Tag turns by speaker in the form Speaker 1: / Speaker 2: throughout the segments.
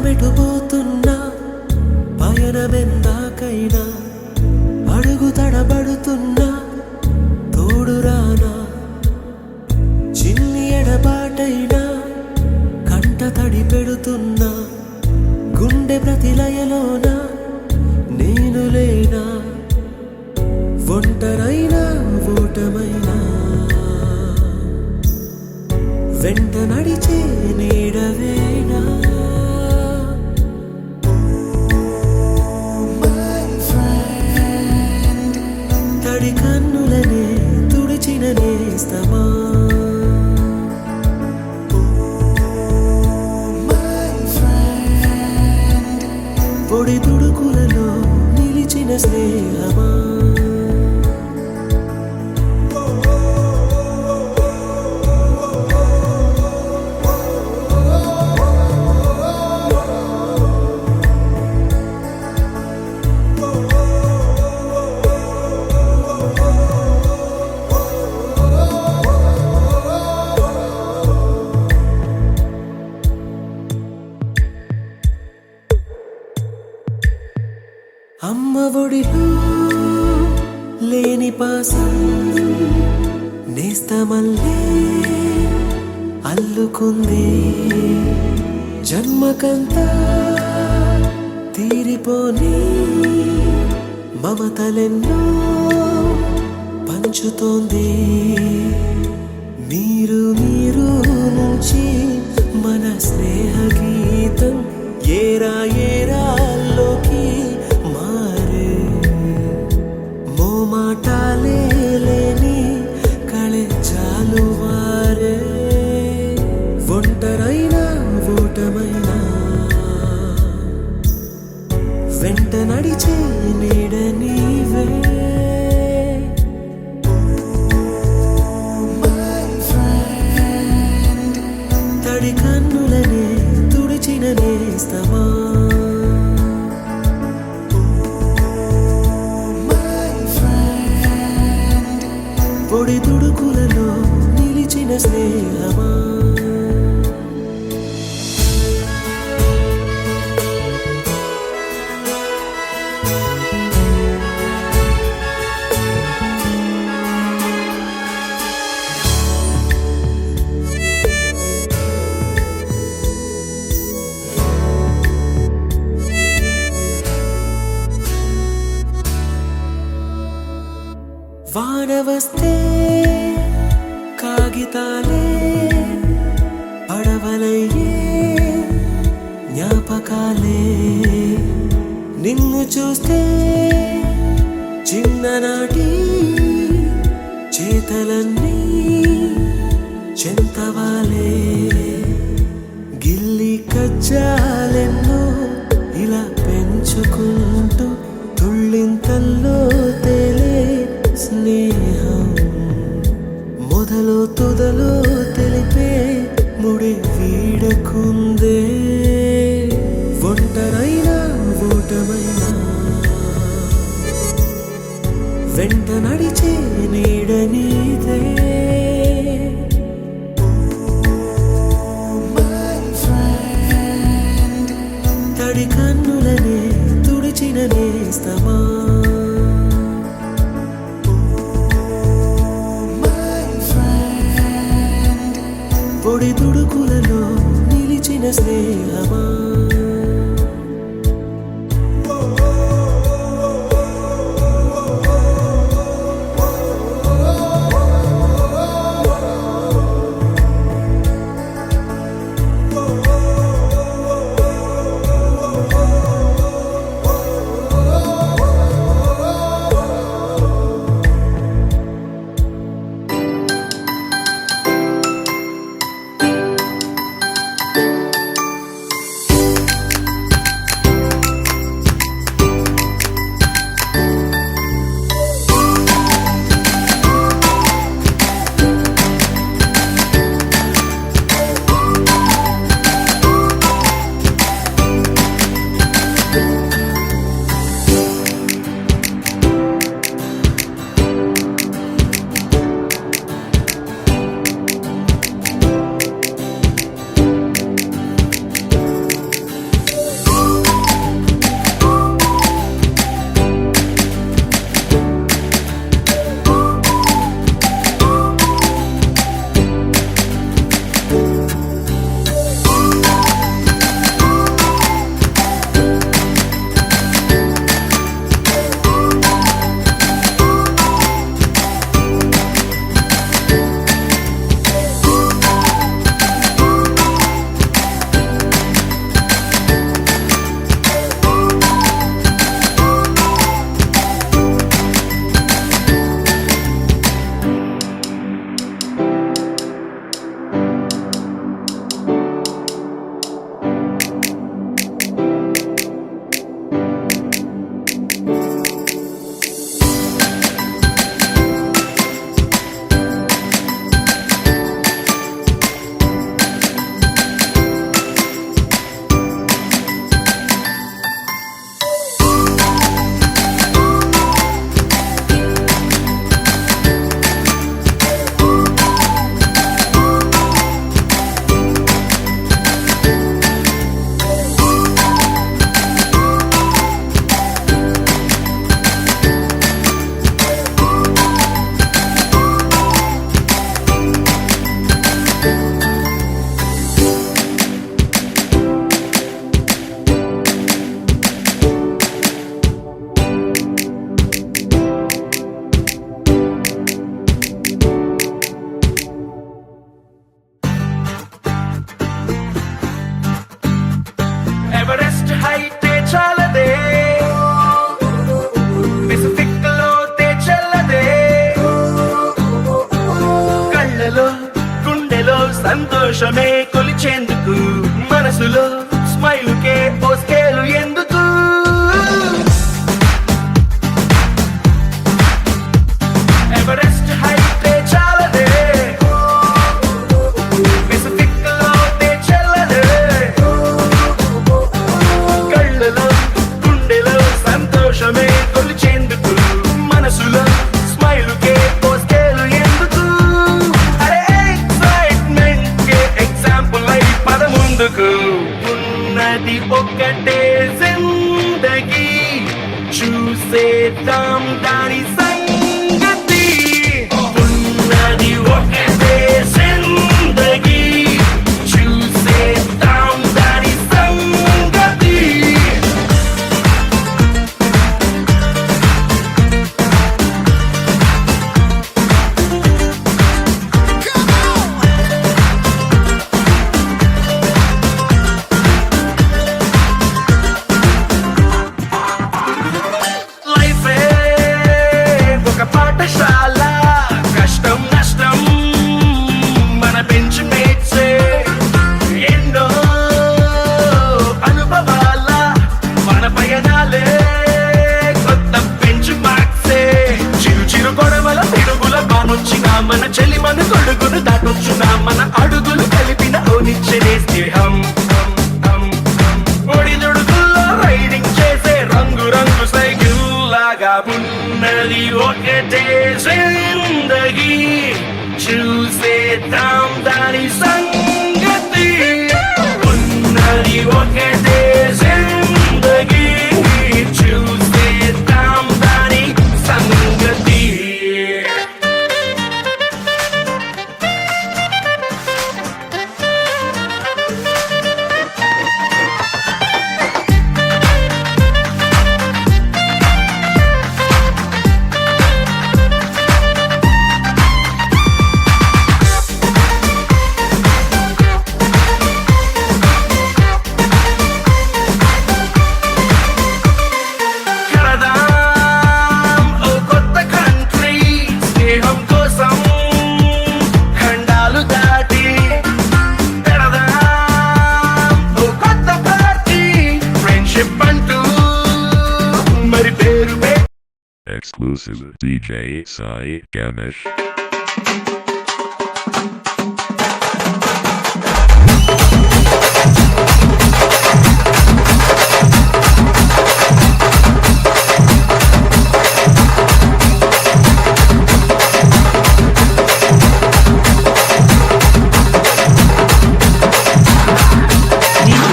Speaker 1: ప్రాణమెటుపోతున్నా పయనమెందాకైనా అడుగు తడబడుతున్నా తోడురానా చిన్ని ఎడబాటైనా కంట తడి పెడుతున్నా గుండె ప్రతిలయలోన నేను లేనా ఒంటరైనా ఓటమైనా వెంట నడిచే నీడవేనా తడి కన్నులనే తుడిచిన నేస్తమా పొడి తుడుకులలో నిలిచిన స్నేహమా అమ్మ ఒడిలో లేని పాసం నేస్తమల్లే అల్లుకుంది జన్మకంతా తీరిపోని మమతలెన్నో పంచుతోంది మీరు మీరు నుంచి మన స్నేహ గీతం ఏరా ఏరాల్లోకి మాటాలే లేని కళెచ్చాలు వారే ఒంటరైనా ఓటమైనా వెంట నడిచే నీడ నీవే తడి కన్నులనే తుడిచిన నేస్తమా పొడి తుడుకులలో నిలిచిన స్నేహమా వాన వస్తే కాగితాలే పడవలయ్యే జ్ఞాపకాలే నిన్ను చూస్తే చిన్ననాటి చేతలన్నీ చెంతవాలే గిల్లి కజ్జాలెన్నో ఇలా పెంచుకుంటూ తుళ్ళింతల్లో తేలే స్నేహం మొదలు తుదలు తెలిపే ముడి వీడకుందే ఒంటరైనా ఓటమైనా వెంట నడిచే నీడ నీదే తడి కన్నులనే తుడిచిన నేస్తమా పొడి తుడుకులలో నిలిచిన స్నేహమా
Speaker 2: సంతోషమే కొలిచేందుకు మనసులో స్మైలుకే ఓ స్కేలు ఎందుకు ఎవరెస్ట్ హైటే చాలదే పెసిఫిక్ లోతే చెల్లదే కళ్ళలో గుండెలో సంతోషమే కొలిచేందుకు మనసులో స్మైలుకే ఓ స్కేలు ఎందుకు అరే ఎక్సైట్మెంట్ కే ఎగ్జాంపుల్ అయి పద ముందుకు ఉన్నది ఒక్కటే జిందగీ చూసేద్దాం దాని సంగతి ఉన్నది ఒక్కటే జిందగీ చూసేద్దాం దాని సంగతి లైఫే ఒక పాఠశాల కష్టం నష్టం మన బెంచ్ మేట్సే ఎన్నో అనుభవాల మన పయనాలే కొత్త బెంచ్ మార్క్సే చిరు చిరు గొడవల పిడుగుల బానొచ్చిన మన చెలి మన గొడుగును దాటొచ్చున మన అడుగులు కలిపిన ఓనిచ్చే స్నేహం ఒడిదుడుకుల్లో రైడింగ్ చేసే రంగు రంగు సైకిల్ లాగా ఉన్నది ఒకటే జిందగీ చూసేద్దాం దాని సంగతి ఉన్నది ఒకటే జిందగీ చూసేద్దాం దాని సంగతి కడదాం ఓ కొత్త కంట్రీ స్నేహం కోసం ఖండాలు దాటి పెడదాం ఓ కొత్త పార్టీ ఫ్రెండ్షిప్ అంటూ మరి పేరు
Speaker 3: Exclusive DJ Sai Ganesh.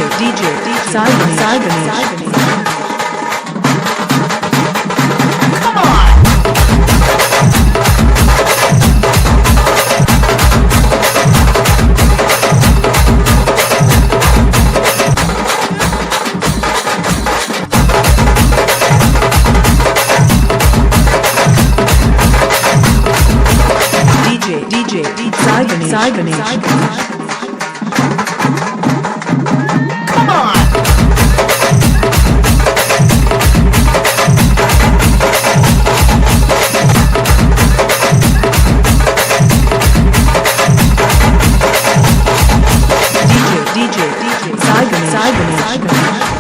Speaker 4: DJ Sai Ganesh. DJ Sai Ganesh. DJ Sai Ganesh.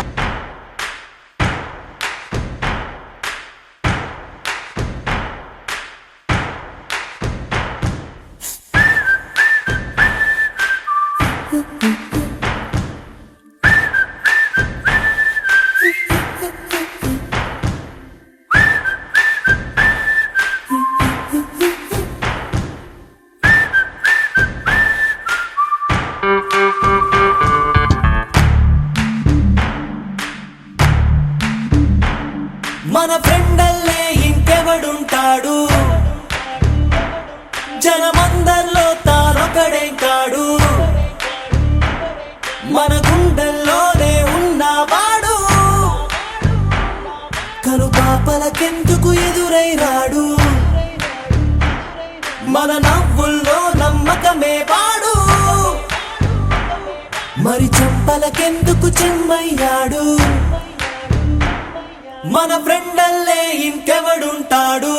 Speaker 1: మన ఫ్రెండల్లే ఇంకెవడుంటాడు జనమందరిలో తానొకడే కాడు మన గుండెల్లోనే ఉన్నవాడు కనుపాపలకెందుకు ఎదురై రాడు మన నవ్వుల్లో నమ్మకమే వాడు మరి చెంపలకెందుకు చెమ్మయ్యాడు మన ఫ్రెండల్లే ఇంకెవడుంటాడు